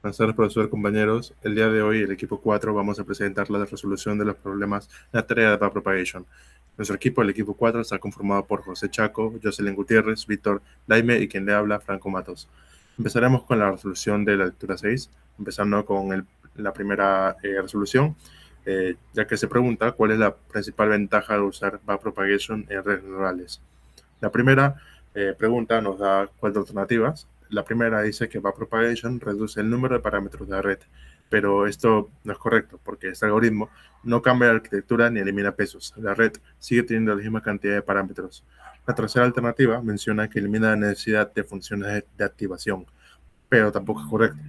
Buenas tardes, profesor, compañeros. El día de hoy, el equipo 4, vamos a presentar la resolución de los problemas de la tarea de backpropagation. Nuestro equipo, el equipo 4, está conformado por José Chaco, Jocelyn Gutiérrez, Víctor Laime y quien le habla, Franco Matos. Empezaremos con la resolución de la lectura 6, empezando con la primera resolución, ya que se pregunta cuál es la principal ventaja de usar backpropagation en redes neurales. La primera pregunta nos da 4 alternativas. La primera dice que backpropagation reduce el número de parámetros de la red, pero esto no es correcto porque este algoritmo no cambia la arquitectura ni elimina pesos. La red sigue teniendo la misma cantidad de parámetros. La tercera alternativa menciona que elimina la necesidad de funciones de activación, pero tampoco es correcto.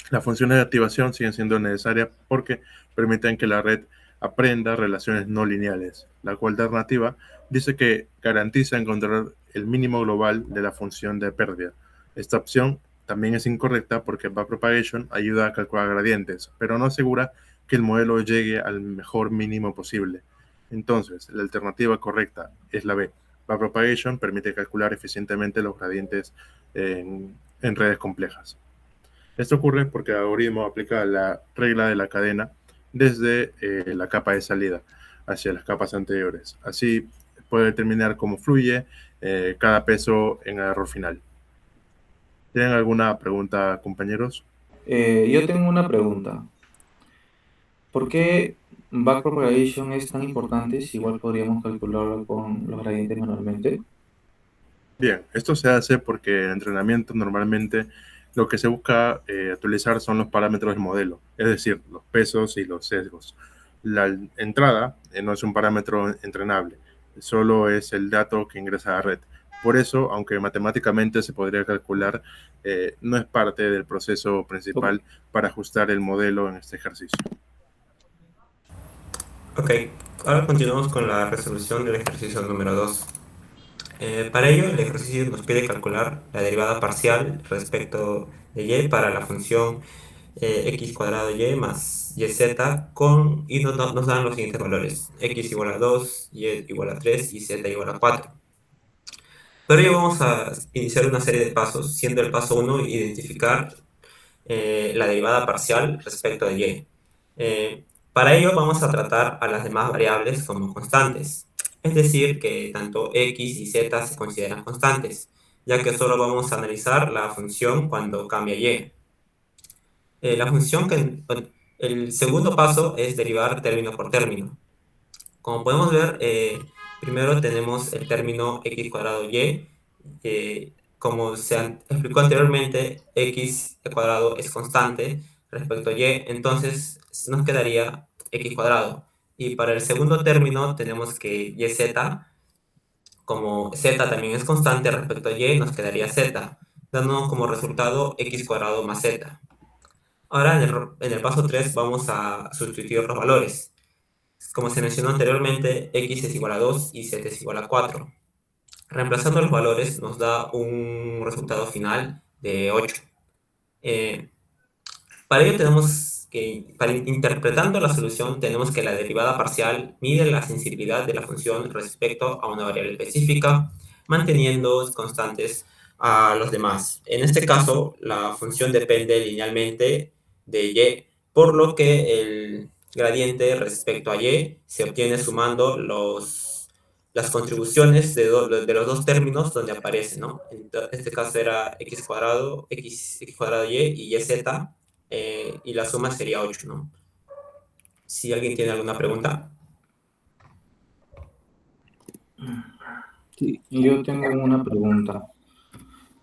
Las funciones de activación siguen siendo necesarias porque permiten que la red aprenda relaciones no lineales. La cuarta alternativa dice que garantiza encontrar el mínimo global de la función de pérdida. Esta opción también es incorrecta porque backpropagation ayuda a calcular gradientes, pero no asegura que el modelo llegue al mejor mínimo posible. Entonces, la alternativa correcta es la B. Backpropagation permite calcular eficientemente los gradientes en redes complejas. Esto ocurre porque el algoritmo aplica la regla de la cadena desde la capa de salida hacia las capas anteriores. Así puede determinar cómo fluye cada peso en el error final. ¿Tienen alguna pregunta, compañeros? Yo tengo una pregunta. ¿Por qué backpropagation es tan importante si igual podríamos calcularlo con los gradientes manualmente? Bien, esto se hace porque en entrenamiento normalmente lo que se busca actualizar son los parámetros del modelo, es decir, los pesos y los sesgos. La entrada no es un parámetro entrenable, solo es el dato que ingresa a la red. Por eso, aunque matemáticamente se podría calcular, no es parte del proceso Ok. principal para ajustar el modelo en este ejercicio. Ok, ahora continuamos con la resolución del ejercicio número 2. Para ello, el ejercicio nos pide calcular la derivada parcial respecto de y para la función x cuadrado y más yz y nos dan los siguientes valores: x igual a 2, y igual a 3 y z igual a 4. Pero ello vamos a iniciar una serie de pasos, siendo el paso 1 identificar la derivada parcial respecto de y. Para ello vamos a tratar a las demás variables como constantes, es decir, que tanto x y z se consideran constantes, ya que solo vamos a analizar la función cuando cambia y. La función el segundo paso es derivar término por término. Como podemos ver, primero tenemos el término x cuadrado y. Como se explicó anteriormente, x cuadrado es constante respecto a y, entonces nos quedaría x cuadrado. Y para el segundo término tenemos que yz, como z también es constante respecto a y, nos quedaría z, dando como resultado x cuadrado más z. Ahora en el paso 3 vamos a sustituir los valores. Como se mencionó anteriormente, x es igual a 2 y z es igual a 4. Reemplazando los valores nos da un resultado final de 8. Eh, para ello tenemos que, para interpretando la solución, tenemos que la derivada parcial mide la sensibilidad de la función respecto a una variable específica, manteniendo constantes a los demás. En este caso, la función depende linealmente de y, por lo que el gradiente respecto a y se obtiene sumando las contribuciones de los dos términos donde aparece, ¿no? En este caso era x cuadrado, x cuadrado y z, y la suma sería 8, ¿no? Si alguien tiene alguna pregunta. Sí, yo tengo una pregunta.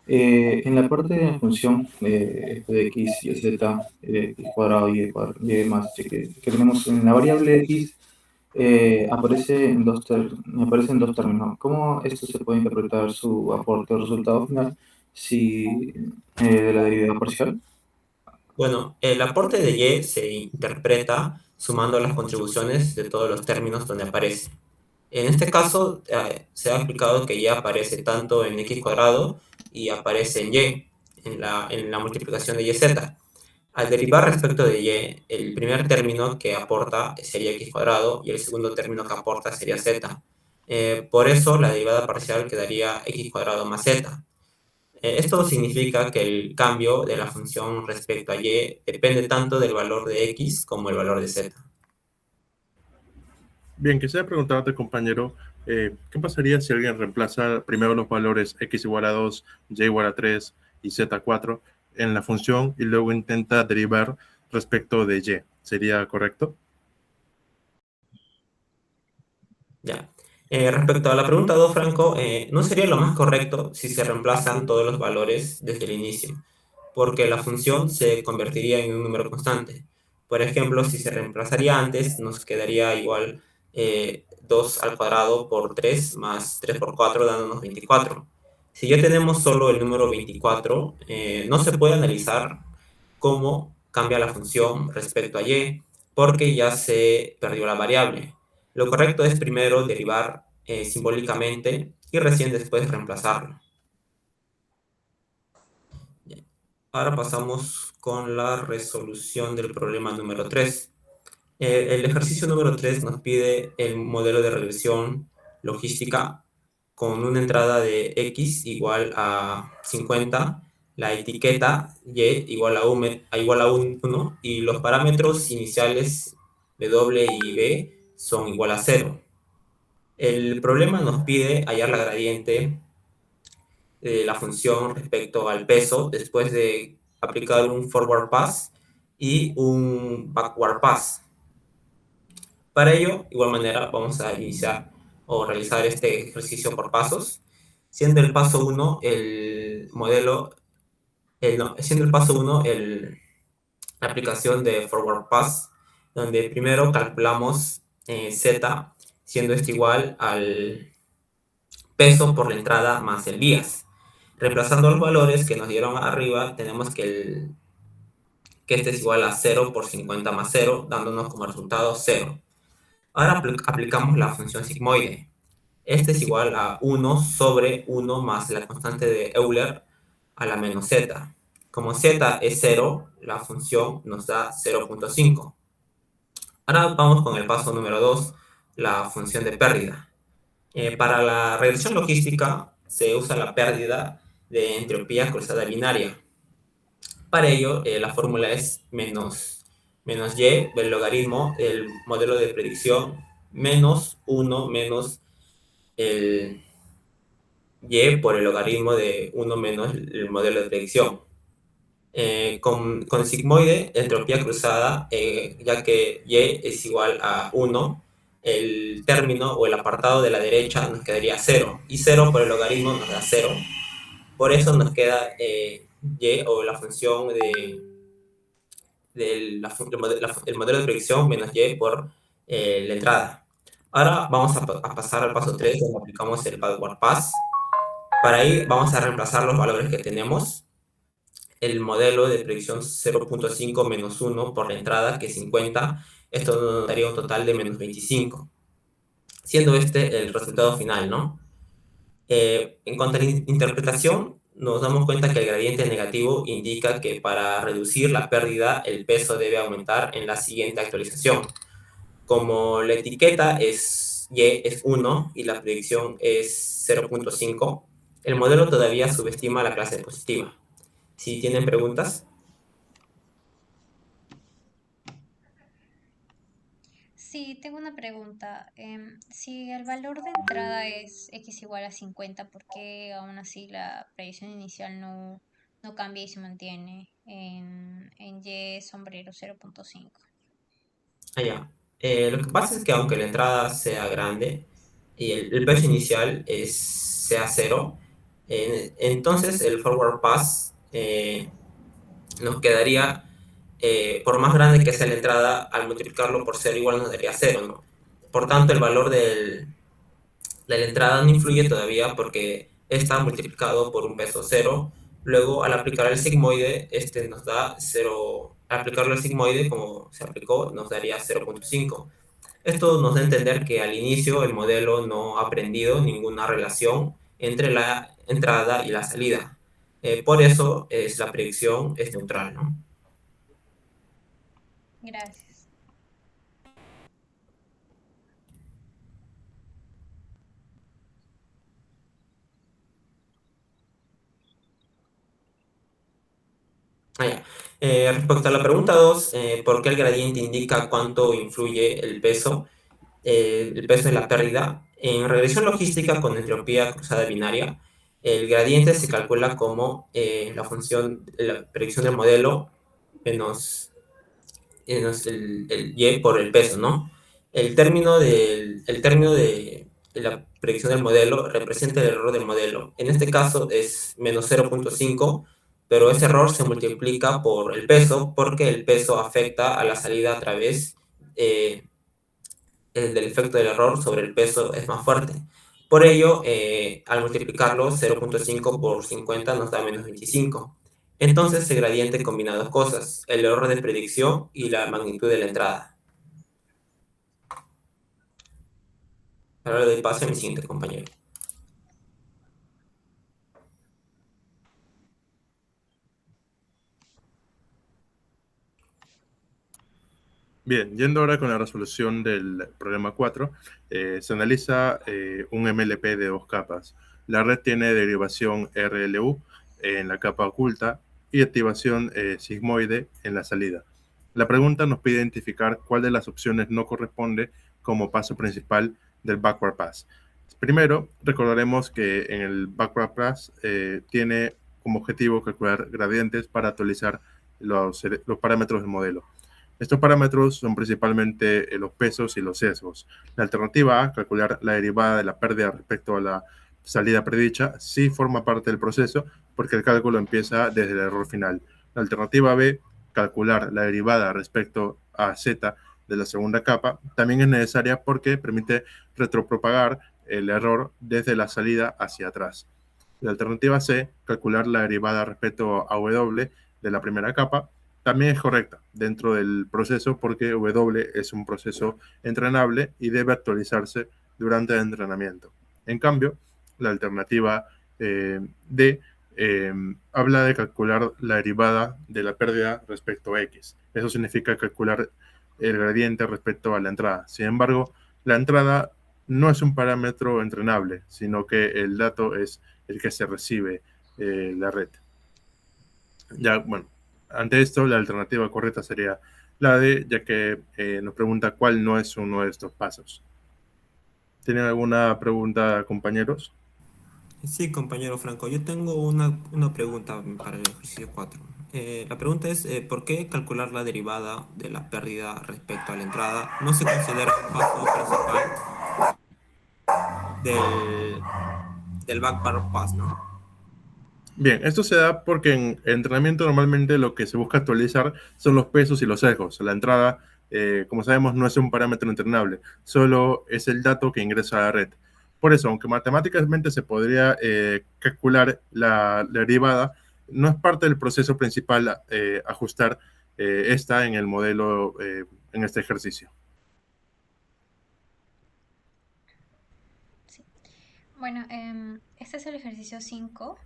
En la parte de la función de x y z, x cuadrado y más, que tenemos en la variable x, aparece en dos términos. ¿Cómo esto se puede interpretar su aporte o resultado final de la derivada parcial? Bueno, el aporte de y se interpreta sumando las contribuciones de todos los términos donde aparece. En este caso, se ha explicado que y aparece tanto en x cuadrado y aparece en y, en la multiplicación de yz. Al derivar respecto de y, el primer término que aporta sería x cuadrado y el segundo término que aporta sería z. Por eso la derivada parcial quedaría x cuadrado más z. Esto significa que el cambio de la función respecto a y depende tanto del valor de x como el valor de z. Bien, quisiera preguntarte, compañero, ¿qué pasaría si alguien reemplaza primero los valores x igual a 2, y igual a 3 y z 4 en la función y luego intenta derivar respecto de y? ¿Sería correcto? Ya. Respecto a la pregunta 2, Franco, no sería lo más correcto si se reemplazan todos los valores desde el inicio, porque la función se convertiría en un número constante. Por ejemplo, si se reemplazaría antes, nos quedaría igual 2 al cuadrado por 3 más 3 por 4 dándonos 24. Si ya tenemos solo el número 24, no se puede analizar cómo cambia la función respecto a y, porque ya se perdió la variable. Lo correcto es primero derivar simbólicamente y recién después reemplazarlo. Ahora pasamos con la resolución del problema número 3. El ejercicio número 3 nos pide el modelo de regresión logística con una entrada de x igual a 50, la etiqueta y igual a 1 y los parámetros iniciales w y b son igual a 0. El problema nos pide hallar la gradiente de la función respecto al peso después de aplicar un forward pass y un backward pass. Para ello, igual manera, vamos a iniciar o realizar este ejercicio por pasos, siendo el paso 1 el modelo, no, siendo el paso 1 la aplicación de forward pass, donde primero calculamos z, siendo esto igual al peso por la entrada más el vías. Reemplazando los valores que nos dieron arriba, tenemos que este es igual a 0 por 50 más 0, dándonos como resultado 0. Ahora aplicamos la función sigmoide. Este es igual a 1 sobre 1 más la constante de Euler a la menos z. Como z es 0, la función nos da 0.5. Ahora vamos con el paso número 2, la función de pérdida. Para la regresión logística se usa la pérdida de entropía cruzada binaria. Para ello, la fórmula es menos y del logaritmo del modelo de predicción menos 1 menos el y por el logaritmo de 1 menos el modelo de predicción. Con el sigmoide, entropía cruzada, ya que y es igual a 1, el término o el apartado de la derecha nos quedaría 0, y 0 por el logaritmo nos da 0. Por eso nos queda y o la función el modelo de predicción menos y por la entrada. Ahora vamos a pasar al paso 3, donde aplicamos el backward pass. Para ahí vamos a reemplazar los valores que tenemos. El modelo de predicción 0.5 menos 1 por la entrada, que es 50. Esto nos daría un total de menos 25, siendo este el resultado final, ¿no? En cuanto a la interpretación, nos damos cuenta que el gradiente negativo indica que para reducir la pérdida, el peso debe aumentar en la siguiente actualización. Como la etiqueta es y es 1 y la predicción es 0.5, el modelo todavía subestima la clase positiva. Si tienen preguntas. Sí, tengo una pregunta. Si el valor de entrada es x igual a 50, ¿por qué aún así la predicción inicial no cambia y se mantiene en y sombrero 0.5? Allá. Lo que pasa es que aunque la entrada sea grande y el peso inicial sea 0, entonces el forward pass nos quedaría, por más grande que sea la entrada, al multiplicarlo por 0 igual nos daría 0, ¿no? Por tanto, el valor de la entrada no influye todavía porque está multiplicado por un peso 0. Luego, al aplicar el sigmoide, este nos da 0. Al aplicarlo al sigmoide, como se aplicó, nos daría 0.5. Esto nos da a entender que al inicio el modelo no ha aprendido ninguna relación entre la entrada y la salida. Por eso la predicción es neutral, ¿no? Gracias. Respecto a la pregunta 2, ¿por qué el gradiente indica cuánto influye el peso? El peso de la pérdida. En regresión logística con entropía cruzada binaria, el gradiente se calcula como la función, la predicción del modelo menos, menos el y por el peso, ¿no? El término de la predicción del modelo representa el error del modelo. En este caso es menos 0,5, pero ese error se multiplica por el peso porque el peso afecta a la salida a través eh, del efecto del error sobre el peso es más fuerte. Por ello, al multiplicarlo, 0,5 por 50 nos da menos 25. Entonces, el gradiente combina dos cosas, el error de predicción y la magnitud de la entrada. Ahora le doy paso a mi siguiente compañero. Bien, yendo ahora con la resolución del problema 4, se analiza un MLP de dos capas. La red tiene derivación RLU en la capa oculta y activación sigmoide en la salida. La pregunta nos pide identificar cuál de las opciones no corresponde como paso principal del backward pass. Primero, recordaremos que en el backward pass tiene como objetivo calcular gradientes para actualizar los parámetros del modelo. Estos parámetros son principalmente los pesos y los sesgos. La alternativa A, calcular la derivada de la pérdida respecto a la salida predicha, sí forma parte del proceso porque el cálculo empieza desde el error final. La alternativa B, calcular la derivada respecto a Z de la segunda capa, también es necesaria porque permite retropropagar el error desde la salida hacia atrás. La alternativa C, calcular la derivada respecto a W de la primera capa, también es correcta dentro del proceso porque W es un proceso entrenable y debe actualizarse durante el entrenamiento. En cambio, la alternativa D habla de calcular la derivada de la pérdida respecto a X. Eso significa calcular el gradiente respecto a la entrada. Sin embargo, la entrada no es un parámetro entrenable, sino que el dato es el que se recibe la red. Ya, bueno, ante esto la alternativa correcta sería la D, ya que nos pregunta cuál no es uno de estos pasos. ¿Tienen alguna pregunta, compañeros? Sí, compañero Franco, yo tengo una pregunta para el ejercicio 4. La pregunta es, ¿por qué calcular la derivada de la pérdida respecto a la entrada no se considera un paso principal del, del backward pass, ¿no? Bien, esto se da porque en entrenamiento normalmente lo que se busca actualizar son los pesos y los sesgos. La entrada, como sabemos, no es un parámetro entrenable, solo es el dato que ingresa a la red. Por eso, aunque matemáticamente se podría calcular la derivada, no es parte del proceso principal ajustar esta en el modelo en este ejercicio. Sí. Bueno, este es el ejercicio 5,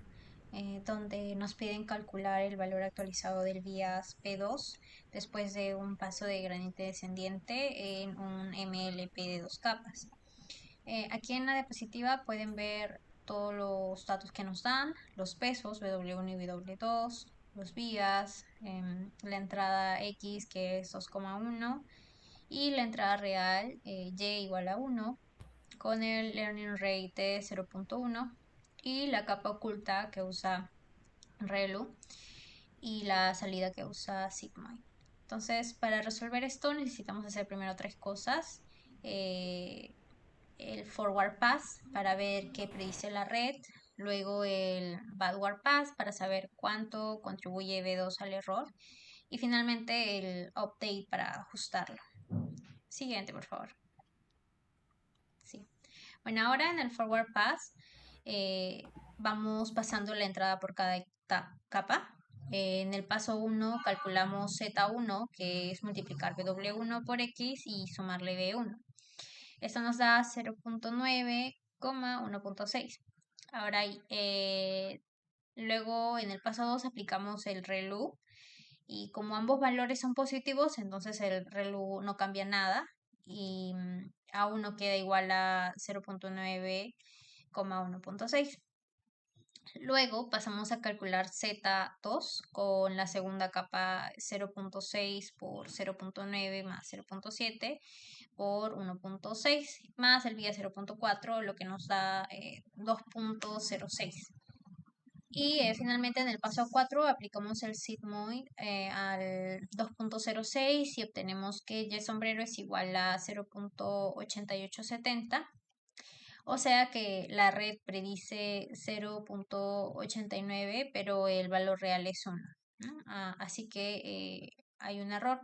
donde nos piden calcular el valor actualizado del vías P2 después de un paso de gradiente descendiente en un MLP de dos capas. Aquí en la diapositiva pueden ver todos los datos que nos dan, los pesos W1 y W2, los vías, la entrada X que es 2,1 y la entrada real Y igual a 1 con el learning rate de 0,1 y la capa oculta que usa ReLU y la salida que usa Sigmoid. Entonces, para resolver esto necesitamos hacer primero tres cosas. El forward pass para ver qué predice la red, luego el backward pass para saber cuánto contribuye B2 al error y finalmente el update para ajustarlo. Siguiente, por favor. Sí. Bueno, ahora en el forward pass vamos pasando la entrada por cada capa. En el paso 1 calculamos Z1, que es multiplicar W1 por X y sumarle B1. Esto nos da 0,9,1,6. Ahora, luego en el paso 2 aplicamos el ReLU y como ambos valores son positivos, entonces el ReLU no cambia nada y A1 queda igual a 0,9,1,6. Luego pasamos a calcular Z2 con la segunda capa 0.6 por 0.9 más 0.7 por 1.6 más el vía 0.4, lo que nos da 2.06. Y finalmente en el paso 4 aplicamos el sigmoid al 2.06 y obtenemos que Y sombrero es igual a 0.8870. O sea que la red predice 0.89, pero el valor real es 1, ¿no? Así que hay un error.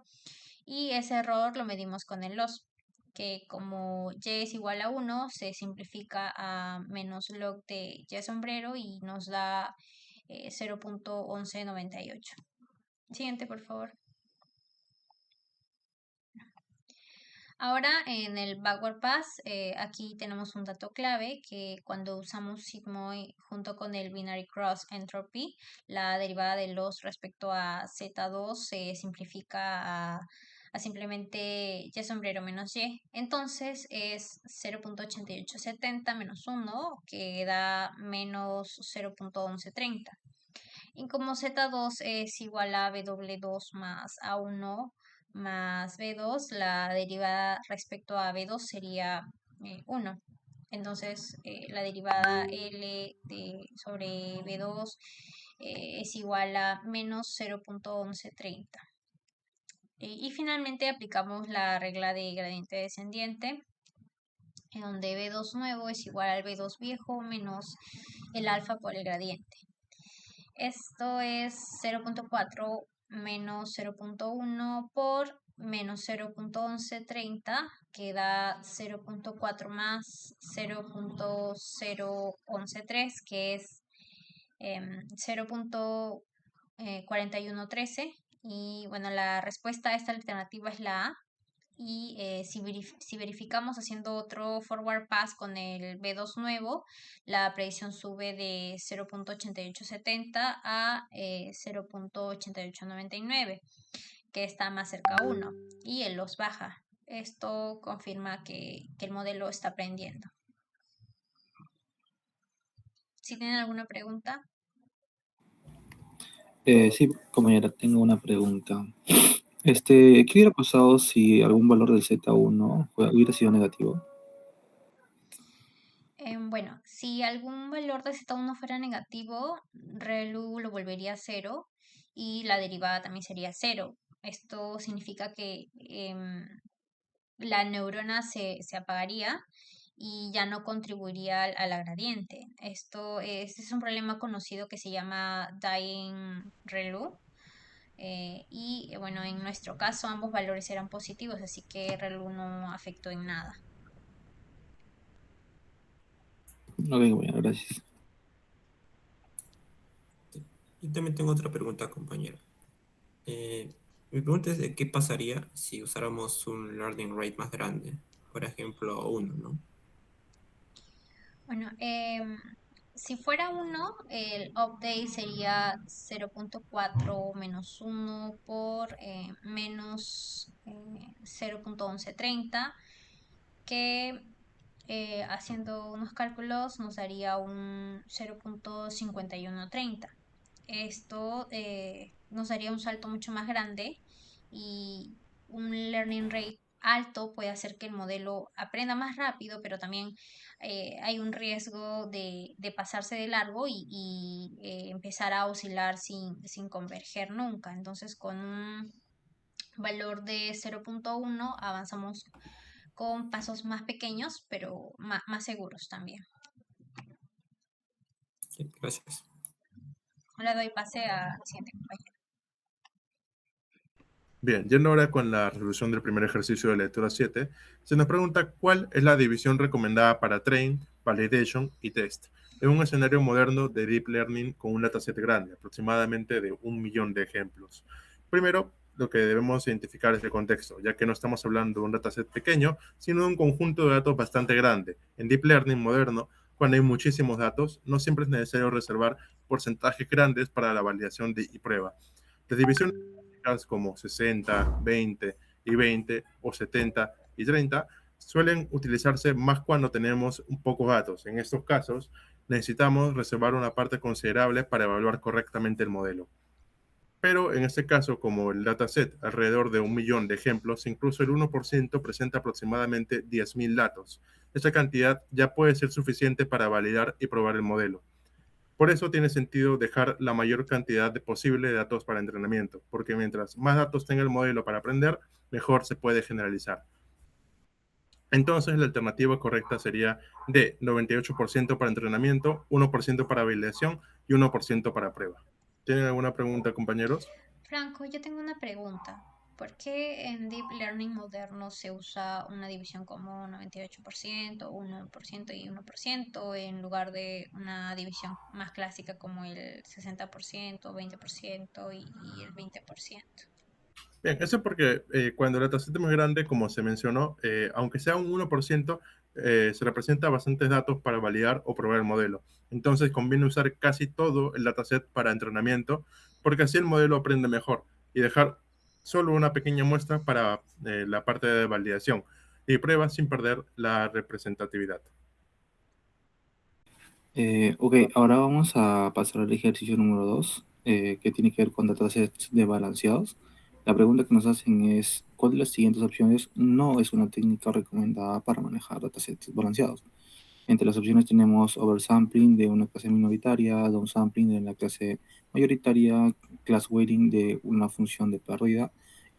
Y ese error lo medimos con el loss, que como Y es igual a 1, se simplifica a menos log de Y sombrero y nos da 0.1198. Siguiente, por favor. Ahora en el backward pass, aquí tenemos un dato clave que cuando usamos sigmoid junto con el binary cross entropy, la derivada de loss respecto a Z2 se simplifica a simplemente Y sombrero menos Y. Entonces es 0.8870 menos 1 que da menos 0.1130. Y como Z2 es igual a W2 más A1 más B2, la derivada respecto a B2 sería 1. Entonces, la derivada L sobre B2 es igual a menos 0.1130. Y finalmente aplicamos la regla de gradiente descendiente, en donde B2 nuevo es igual al B2 viejo menos el alfa por el gradiente. Esto es 0.4 menos 0.1 por menos 0.1130, que da 0.4 más 0.0113, que es 0.4113. Y bueno, la respuesta a esta alternativa es la A. Y si verificamos haciendo otro forward pass con el B2 nuevo, la predicción sube de 0.8870 a 0.8899, que está más cerca a 1, y el loss baja. Esto confirma que el modelo está aprendiendo. Si tienen alguna pregunta. Sí, compañera, tengo una pregunta. ¿Qué hubiera pasado si algún valor del Z1 hubiera sido negativo? Bueno, si algún valor de Z1 fuera negativo, ReLU lo volvería a 0 y la derivada también sería 0. Esto significa que la neurona se apagaría y ya no contribuiría a la gradiente. Este es un problema conocido que se llama dying ReLU. Bueno, en nuestro caso ambos valores eran positivos, así que ReLU no afectó en nada. Ok, bueno, gracias. Yo también tengo otra pregunta, compañero. Mi pregunta es de qué pasaría si usáramos un learning rate más grande, por ejemplo 1, ¿no? Bueno, si fuera 1, el update sería 0.4 menos 1 por menos 0.1130, que haciendo unos cálculos nos daría un 0.5130. Esto nos daría un salto mucho más grande y un learning rate alto puede hacer que el modelo aprenda más rápido, pero también hay un riesgo de pasarse de largo y empezar a oscilar sin converger nunca. Entonces, con un valor de 0.1 avanzamos con pasos más pequeños, pero más seguros también. Sí, gracias. Ahora doy pase al siguiente compañero. Bien, yendo ahora con la resolución del primer ejercicio de lectura 7, se nos pregunta cuál es la división recomendada para train, validation y test en un escenario moderno de deep learning con un dataset grande, aproximadamente de 1 millón de ejemplos. Primero, lo que debemos identificar es el contexto, ya que no estamos hablando de un dataset pequeño, sino de un conjunto de datos bastante grande. En deep learning moderno, cuando hay muchísimos datos, no siempre es necesario reservar porcentajes grandes para la validación y prueba. Las divisiones como 60, 20 y 20 o 70 y 30 suelen utilizarse más cuando tenemos un pocos datos. En estos casos, necesitamos reservar una parte considerable para evaluar correctamente el modelo. Pero en este caso, como el dataset alrededor de 1 millón de ejemplos, incluso el 1% presenta aproximadamente 10.000 datos. Esta cantidad ya puede ser suficiente para validar y probar el modelo. Por eso tiene sentido dejar la mayor cantidad posible de datos para entrenamiento, porque mientras más datos tenga el modelo para aprender, mejor se puede generalizar. Entonces, la alternativa correcta sería de 98% para entrenamiento, 1% para validación y 1% para prueba. ¿Tienen alguna pregunta, compañeros? Franco, yo tengo una pregunta. ¿Por qué en Deep Learning moderno se usa una división como 98%, 1% y 1% en lugar de una división más clásica como el 60%, 20% y el 20%? Bien, eso es porque cuando el dataset es más grande, como se mencionó, aunque sea un 1%, se representa bastantes datos para validar o probar el modelo. Entonces conviene usar casi todo el dataset para entrenamiento, porque así el modelo aprende mejor y dejar solo una pequeña muestra para la parte de validación y prueba sin perder la representatividad. Ok, ahora vamos a pasar al ejercicio número 2, que tiene que ver con datasets desbalanceados. La pregunta que nos hacen es, ¿cuál de las siguientes opciones no es una técnica recomendada para manejar datasets desbalanceados? Entre las opciones tenemos oversampling de una clase minoritaria, downsampling de la clase mayoritaria, class weighting de una función de pérdida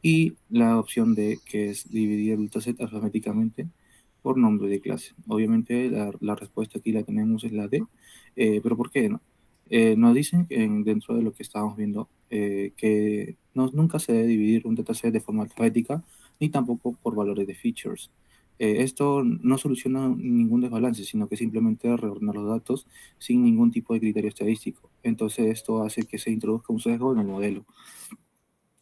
y la opción D, que es dividir el dataset alfabéticamente por nombre de clase. Obviamente la respuesta aquí la tenemos es la D, pero ¿por qué no? Nos dicen dentro de lo que estábamos viendo que nunca se debe dividir un dataset de forma alfabética ni tampoco por valores de features. Esto no soluciona ningún desbalance, sino que simplemente reordenar los datos sin ningún tipo de criterio estadístico. Entonces esto hace que se introduzca un sesgo en el modelo.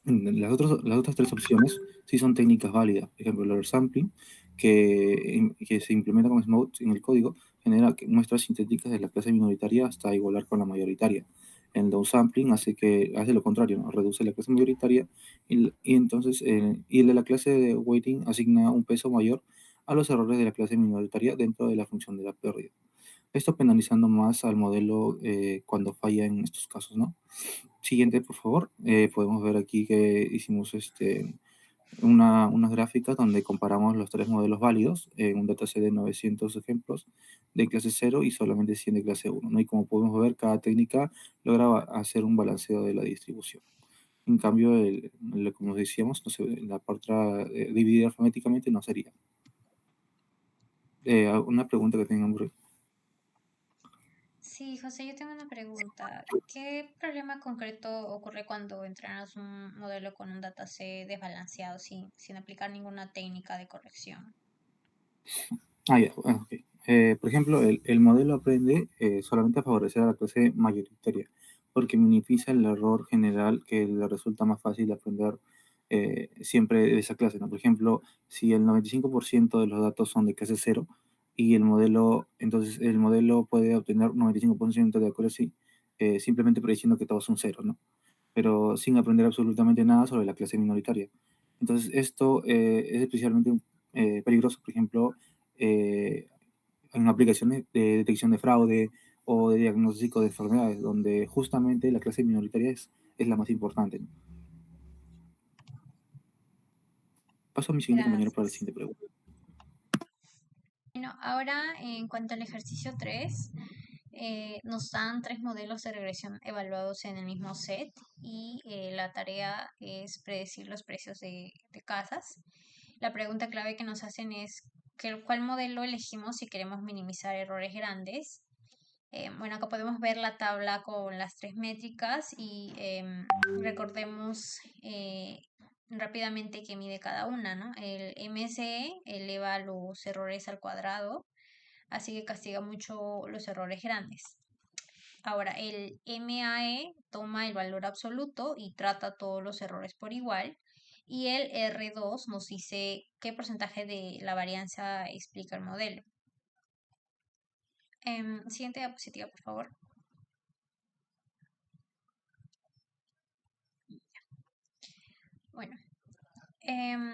Las otras tres opciones sí son técnicas válidas. Por ejemplo, el oversampling, que se implementa con Smoke en el código, genera muestras sintéticas de la clase minoritaria hasta igualar con la mayoritaria. El downsampling hace lo contrario, ¿no? Reduce la clase mayoritaria y entonces y el de la clase de weighting asigna un peso mayor a los errores de la clase minoritaria dentro de la función de la pérdida. Esto penalizando más al modelo cuando falla en estos casos, ¿no? Siguiente, por favor. Podemos ver aquí que hicimos unas gráficas donde comparamos los tres modelos válidos en un dataset de 900 ejemplos de clase 0 y solamente 100 de clase 1, ¿no? Y como podemos ver, cada técnica logra hacer un balanceo de la distribución. En cambio, como decíamos, no sé, la parte dividida alfabéticamente no sería. Una pregunta que tengan, Bru. Sí, José, yo tengo una pregunta. ¿Qué problema concreto ocurre cuando entrenas un modelo con un dataset desbalanceado sin aplicar ninguna técnica de corrección? Ya, ok. Por ejemplo, el modelo aprende solamente a favorecer a la clase mayoritaria, porque minimiza el error general que le resulta más fácil aprender siempre de esa clase, ¿no? Por ejemplo, si el 95% de los datos son de clase cero y entonces el modelo puede obtener 95% de accuracy simplemente prediciendo que todos son ceros, ¿no? Pero sin aprender absolutamente nada sobre la clase minoritaria. Entonces, esto es especialmente peligroso, por ejemplo, eh, en aplicaciones de detección de fraude o de diagnóstico de enfermedades, donde justamente la clase minoritaria es la más importante, ¿no? Paso a mi siguiente compañero para la Gracias. siguiente pregunta. Bueno, ahora en cuanto al ejercicio 3, nos dan tres modelos de regresión evaluados en el mismo set y la tarea es predecir los precios de casas. La pregunta clave que nos hacen es ¿cuál modelo elegimos si queremos minimizar errores grandes? Bueno, acá podemos ver la tabla con las tres métricas y recordemos rápidamente qué mide cada una, ¿no? El MSE eleva los errores al cuadrado, así que castiga mucho los errores grandes. Ahora, el MAE toma el valor absoluto y trata todos los errores por igual. Y el R2 nos dice qué porcentaje de la varianza explica el modelo. Siguiente diapositiva, por favor. Bueno, em,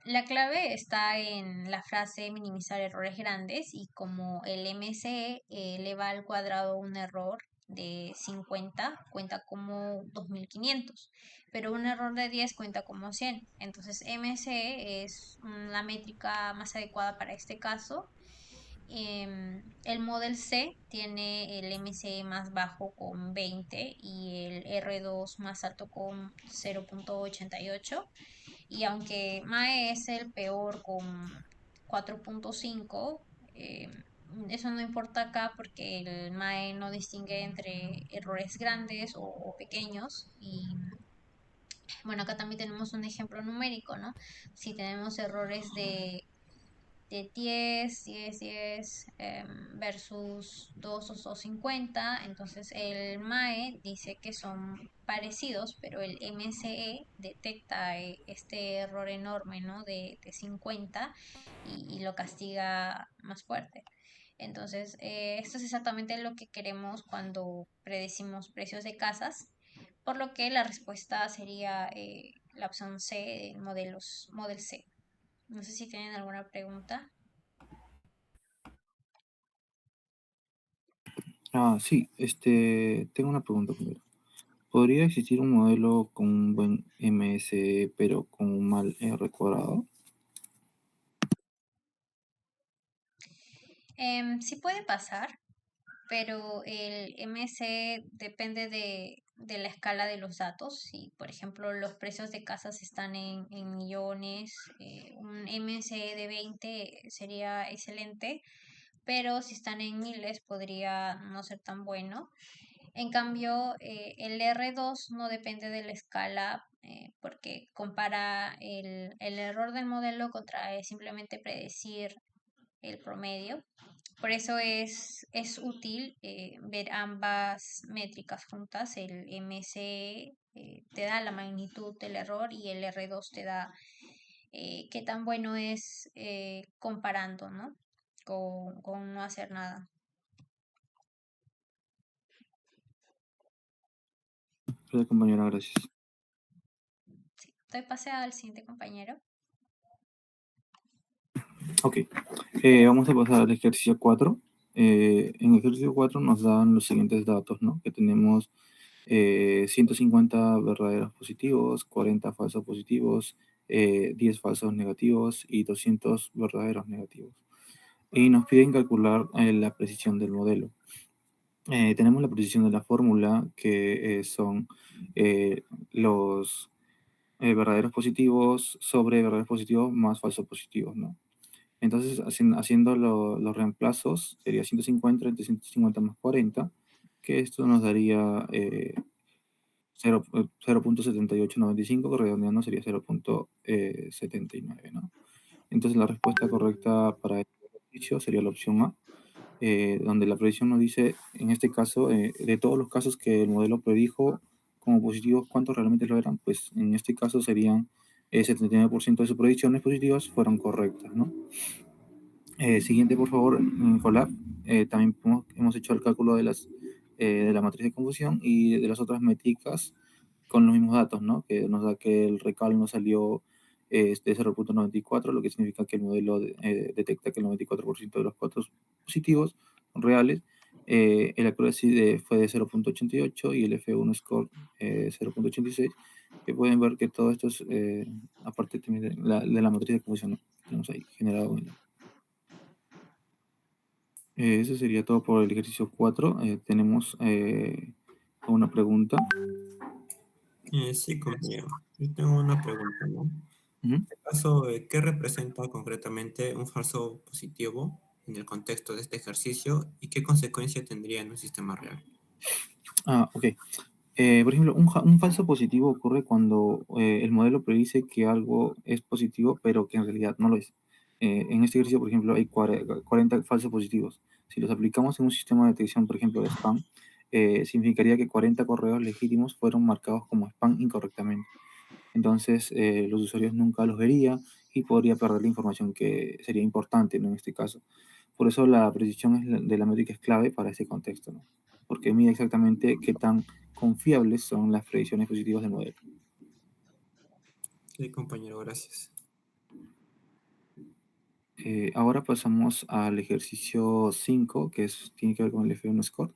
La clave está en la frase minimizar errores grandes y como el MCE eleva al cuadrado un error de 50 cuenta como 2500, pero un error de 10 cuenta como 100. Entonces MCE es la métrica más adecuada para este caso. El Model C tiene el MCE más bajo con 20 y el R2 más alto con 0.88. Y aunque MAE es el peor con 4.5, eso no importa acá porque el MAE no distingue entre errores grandes o pequeños. Y bueno, acá también tenemos un ejemplo numérico, ¿no? Si tenemos errores de 10 versus 2 o 50. Entonces el MAE dice que son parecidos, pero el MCE detecta este error enorme, ¿no? de 50 y lo castiga más fuerte. Entonces, esto es exactamente lo que queremos cuando predecimos precios de casas, por lo que la respuesta sería la opción C, Model C. No sé si tienen alguna pregunta. Sí, tengo una pregunta primero. ¿Podría existir un modelo con un buen MSE pero con un mal R cuadrado? Sí puede pasar, pero el MC depende de la escala de los datos. Si, por ejemplo, los precios de casas están en millones, un MC de 20 sería excelente, pero si están en miles podría no ser tan bueno. En cambio, el R2 no depende de la escala porque compara el error del modelo contra simplemente predecir el promedio. Por eso es útil ver ambas métricas juntas. El MC te da la magnitud del error y el R2 te da qué tan bueno es comparando, ¿no? Con no hacer nada. Gracias, compañera, gracias. Sí. Doy pase al siguiente compañero. Ok, vamos a pasar al ejercicio 4. En el ejercicio 4 nos dan los siguientes datos, ¿no? Que tenemos 150 verdaderos positivos, 40 falsos positivos, 10 falsos negativos y 200 verdaderos negativos. Y nos piden calcular la precisión del modelo. Tenemos la precisión de la fórmula, que son los verdaderos positivos sobre verdaderos positivos más falsos positivos, ¿no? Entonces, haciendo los reemplazos, sería 150 entre 150 más 40, que esto nos daría 0.7895, que redondeando sería 0.79, ¿no? Entonces, la respuesta correcta para este ejercicio sería la opción A, donde la predicción nos dice, en este caso, de todos los casos que el modelo predijo como positivos, ¿cuántos realmente lo eran? Pues en este caso serían 79% de sus predicciones positivas fueron correctas, ¿no? Siguiente, por favor, Nicolás. También hemos hecho el cálculo de la matriz de confusión y de las otras métricas con los mismos datos, ¿no? Que nos da que el recal nos salió de 0.94, lo que significa que el modelo detecta que el 94% de los cuatro positivos son reales. El accuracy fue de 0.88 y el F1 score 0.86, que pueden ver que todo esto es aparte también de la matriz de confusión, ¿no? Que tenemos ahí generado en eso sería todo por el ejercicio 4. Tenemos una pregunta. Sí, compañero. Yo tengo una pregunta, ¿no? Ujú. En este caso, ¿qué representa concretamente un falso positivo en el contexto de este ejercicio y qué consecuencia tendría en un sistema real? Ok. Por ejemplo, un falso positivo ocurre cuando el modelo predice que algo es positivo, pero que en realidad no lo es. En este ejercicio, por ejemplo, hay 40 falsos positivos. Si los aplicamos en un sistema de detección, por ejemplo, de spam, significaría que 40 correos legítimos fueron marcados como spam incorrectamente. Entonces, los usuarios nunca los verían y podría perder la información que sería importante, ¿no? En este caso. Por eso la precisión de la métrica es clave para ese contexto, ¿no? Porque mide exactamente qué tan confiables son las predicciones positivas del modelo. Sí, compañero, gracias. Ahora pasamos al ejercicio 5, que tiene que ver con el F1 Score.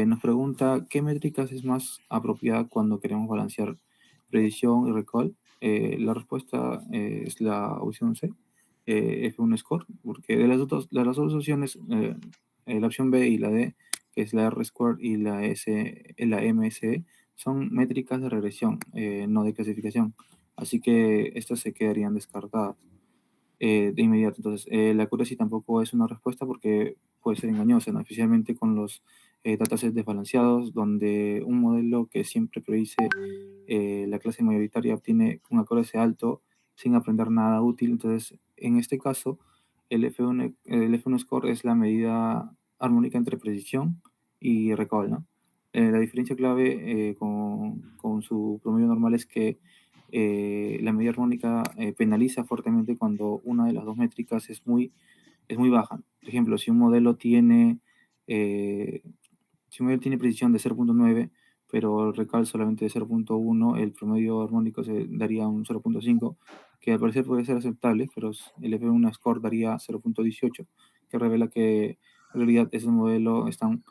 Nos pregunta qué métricas es más apropiada cuando queremos balancear predicción y recall. La respuesta es la opción C, F1 Score, porque de las dos opciones, la opción B y la D, que es la R-Score y la MSE, son métricas de regresión, no de clasificación. Así que estas se quedarían descartadas de inmediato. Entonces, la accuracy tampoco es una respuesta porque puede ser engañosa, ¿no? Especialmente con los datasets desbalanceados, donde un modelo que siempre predice la clase mayoritaria obtiene un accuracy alto sin aprender nada útil. Entonces, en este caso, el F1 score es la medida armónica entre precisión y recall, ¿no? La diferencia clave con su promedio normal es que la medida armónica penaliza fuertemente cuando una de las dos métricas es muy baja. Por ejemplo, eh, si un modelo tiene precisión de 0.9, pero el recal solamente de 0.1, el promedio armónico se daría un 0.5, que al parecer puede ser aceptable, pero el F1 score daría 0.18, que revela que en realidad ese modelo están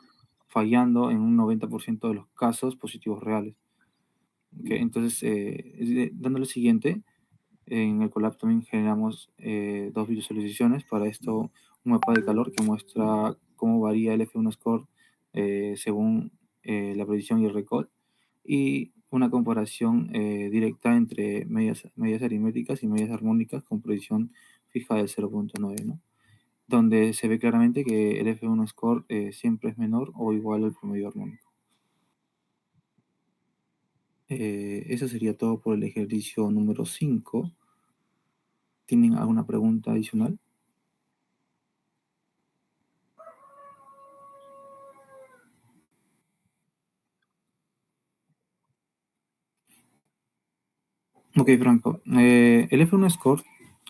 fallando en un 90% de los casos positivos reales. Okay, entonces, dando lo siguiente, en el Colab también generamos dos visualizaciones. Para esto, un mapa de calor que muestra cómo varía el F1 score según la predicción y el recall, y una comparación directa entre medias aritméticas y medias armónicas con predicción fija del 0.9, ¿no? Donde se ve claramente que el F1 score siempre es menor o igual al promedio armónico. Eso sería todo por el ejercicio número 5. ¿Tienen alguna pregunta adicional? Ok, Franco. El F1 score,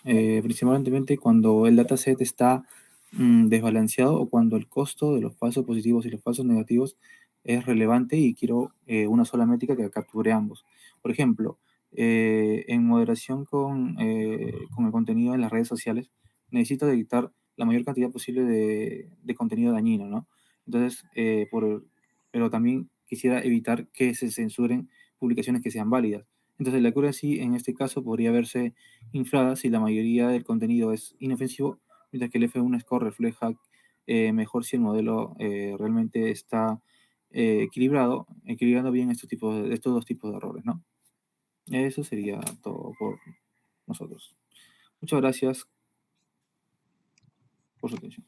principalmente cuando el dataset está desbalanceado o cuando el costo de los falsos positivos y los falsos negativos es relevante y quiero una sola métrica que capture ambos. Por ejemplo, en moderación con el contenido en las redes sociales, necesito editar la mayor cantidad posible de contenido dañino, ¿no? Entonces, pero también quisiera evitar que se censuren publicaciones que sean válidas. Entonces, la accuracy en este caso podría verse inflada si la mayoría del contenido es inofensivo, mientras que el F1 score refleja mejor si el modelo realmente está equilibrando bien estos dos tipos de errores, ¿no? Eso sería todo por nosotros. Muchas gracias por su atención.